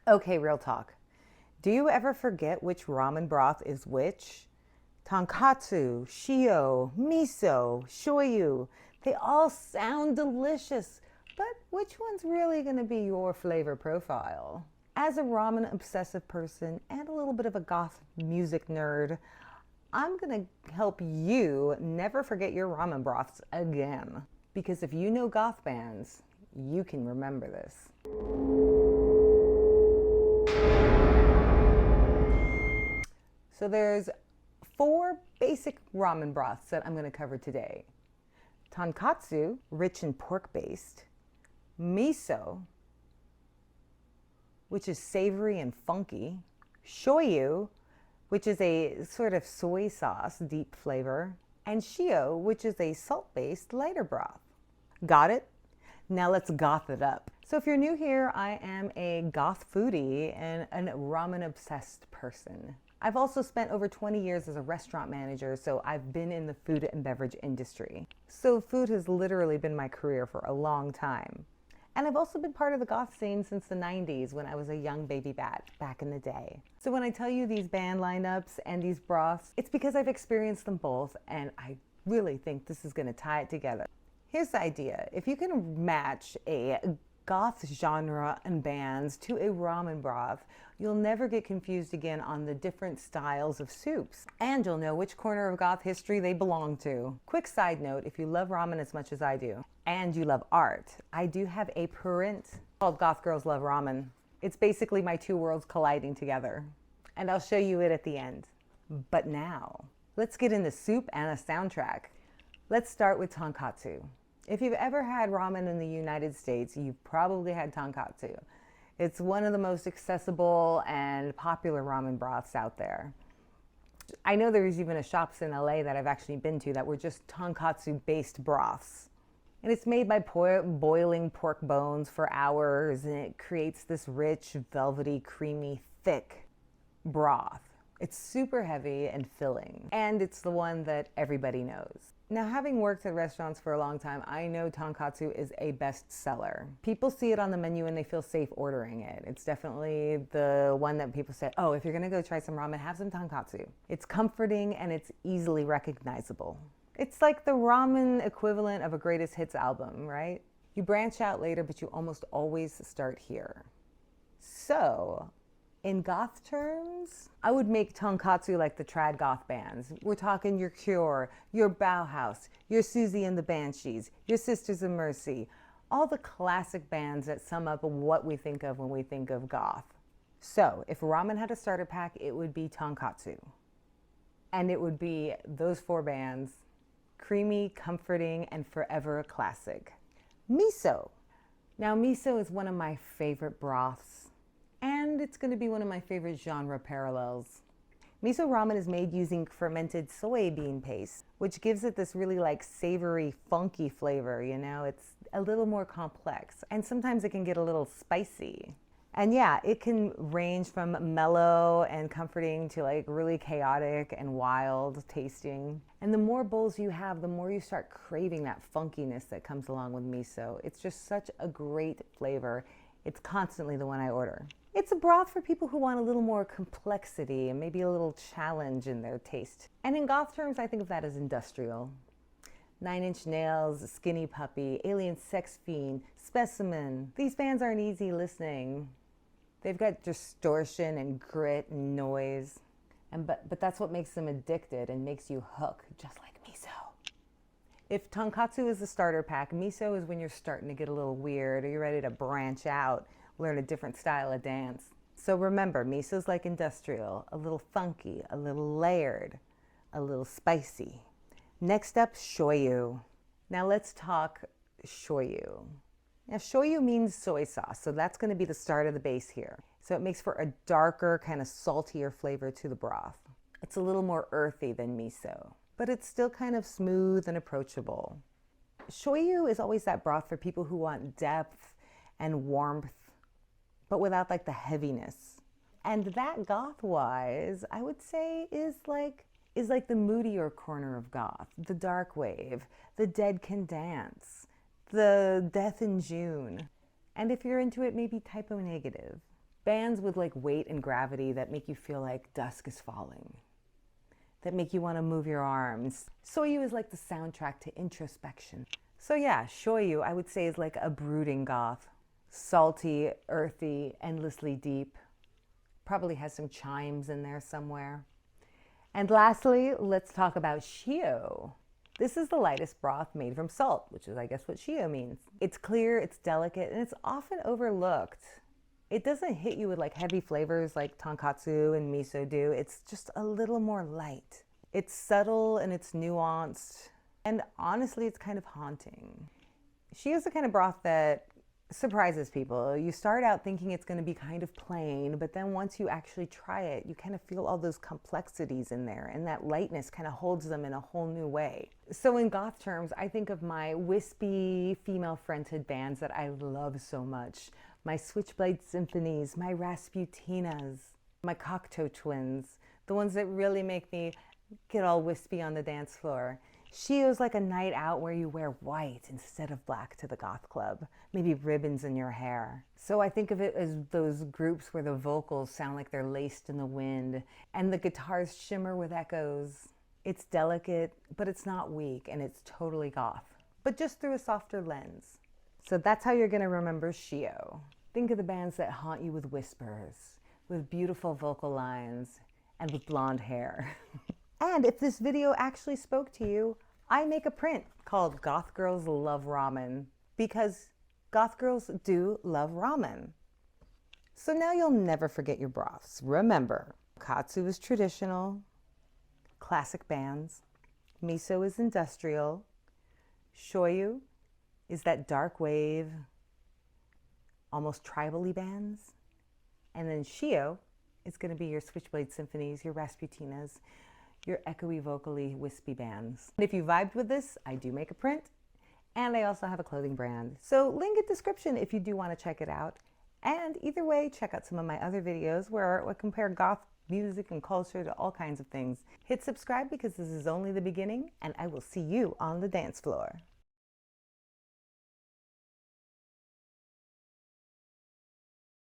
Okay, real talk. Do you ever forget which ramen broth is which? Tonkatsu, shio, miso, shoyu. They all sound delicious, but which one's really going to be your flavor profile? As a ramen obsessive person and a little bit of a goth music nerd, I'm going to help you never forget your ramen broths again. Because if you know goth bands, you can remember this. So there's 4 basic ramen broths that I'm going to cover today. Tonkatsu, rich and pork-based. Miso, which is savory and funky. Shoyu, which is a sort of soy sauce, deep flavor. And shio, which is a salt-based lighter broth. Got it? Now let's goth it up. So if you're new here, I am a goth foodie and a ramen obsessed person. I've also spent over 20 years as a restaurant manager, so I've been in the food and beverage industry. So food has literally been my career for a long time. And I've also been part of the goth scene since the 90s when I was a young baby bat back in the day. So when I tell you these band lineups and these broths, it's because I've experienced them both and I really think this is gonna tie it together. Here's the idea. If you can match a goth genre and bands to a ramen broth, you'll never get confused again on the different styles of soups. And you'll know which corner of goth history they belong to. Quick side note, if you love ramen as much as I do, and you love art, I do have a print called Goth Girls Love Ramen. It's basically my 2 worlds colliding together. And I'll show you it at the end. But now, let's get into soup and a soundtrack. Let's start with tonkatsu. If you've ever had ramen in the United States, you've probably had tonkatsu. It's one of the most accessible and popular ramen broths out there. I know there's even shops in LA that I've actually been to that were just tonkatsu-based broths. And it's made by boiling pork bones for hours, and it creates this rich, velvety, creamy, thick broth. It's super heavy and filling, and it's the one that everybody knows. Now, having worked at restaurants for a long time, I know tonkatsu is a bestseller. People see it on the menu and they feel safe ordering it. It's definitely the one that people say, oh, if you're gonna go try some ramen, have some tonkatsu. It's comforting and it's easily recognizable. It's like the ramen equivalent of a greatest hits album, right? You branch out later, but you almost always start here. So, in goth terms, I would make tonkatsu like the trad goth bands. We're talking your Cure, your Bauhaus, your Susie and the Banshees, your Sisters of Mercy, all the classic bands that sum up what we think of when we think of goth. So if ramen had a starter pack, it would be tonkatsu. And it would be those 4 bands, creamy, comforting, and forever a classic. Miso. Now miso is one of my favorite broths. And it's going to be one of my favorite genre parallels. Miso ramen is made using fermented soybean paste, which gives it this really like savory, funky flavor, you know? It's a little more complex, and sometimes it can get a little spicy. And yeah, it can range from mellow and comforting to like really chaotic and wild tasting. And the more bowls you have, the more you start craving that funkiness that comes along with miso. It's just such a great flavor. It's constantly the one I order. It's a broth for people who want a little more complexity and maybe a little challenge in their taste. And in goth terms, I think of that as industrial. 9 Inch Nails, Skinny Puppy, Alien Sex Fiend, Specimen. These bands aren't easy listening. They've got distortion and grit and noise. But that's what makes them addicted and makes you hook, just like miso. If tonkatsu is the starter pack, miso is when you're starting to get a little weird or you're ready to branch out, learn a different style of dance. So remember, miso's like industrial, a little funky, a little layered, a little spicy. Next up, shoyu. Now let's talk shoyu. Now shoyu means soy sauce, so that's going to be the start of the base here. So it makes for a darker, kind of saltier flavor to the broth. It's a little more earthy than miso, but it's still kind of smooth and approachable. Shoyu is always that broth for people who want depth and warmth, but without like the heaviness. And that goth-wise, I would say is like the moodier corner of goth, the dark wave, the Dead Can Dance, the Death in June. And if you're into it, maybe typo negative. Bands with like weight and gravity that make you feel like dusk is falling, that make you want to move your arms. Soyu is like the soundtrack to introspection. So yeah, Shoyu I would say is like a brooding goth. Salty, earthy, endlessly deep. Probably has some chimes in there somewhere. And lastly, let's talk about Shio. This is the lightest broth made from salt, which is I guess what Shio means. It's clear, it's delicate, and it's often overlooked. It doesn't hit you with like heavy flavors like tonkatsu and miso do. It's just a little more light. It's subtle and it's nuanced. And honestly, it's kind of haunting. Shio's the kind of broth that surprises people. You start out thinking it's going to be kind of plain, but then once you actually try it, you kind of feel all those complexities in there, and that lightness kind of holds them in a whole new way. So in goth terms, I think of my wispy female fronted bands that I love so much. My Switchblade Symphonies, my Rasputinas, my Cocteau Twins, the ones that really make me get all wispy on the dance floor. Shio's like a night out where you wear white instead of black to the goth club, maybe ribbons in your hair. So I think of it as those groups where the vocals sound like they're laced in the wind and the guitars shimmer with echoes. It's delicate, but it's not weak, and it's totally goth, but just through a softer lens. So that's how you're gonna remember Shio. Think of the bands that haunt you with whispers, with beautiful vocal lines, and with blonde hair. And if this video actually spoke to you, I make a print called Goth Girls Love Ramen, because goth girls do love ramen. So now you'll never forget your broths. Remember, katsu is traditional, classic bands, miso is industrial, shoyu is that dark wave, almost tribal-y bands, and then shio is going to be your Switchblade Symphonies, your Rasputinas, your echoey, vocally, wispy bands. And if you vibed with this, I do make a print, and I also have a clothing brand. So link in description if you do want to check it out. And either way, check out some of my other videos where I compare goth music and culture to all kinds of things. Hit subscribe because this is only the beginning, and I will see you on the dance floor.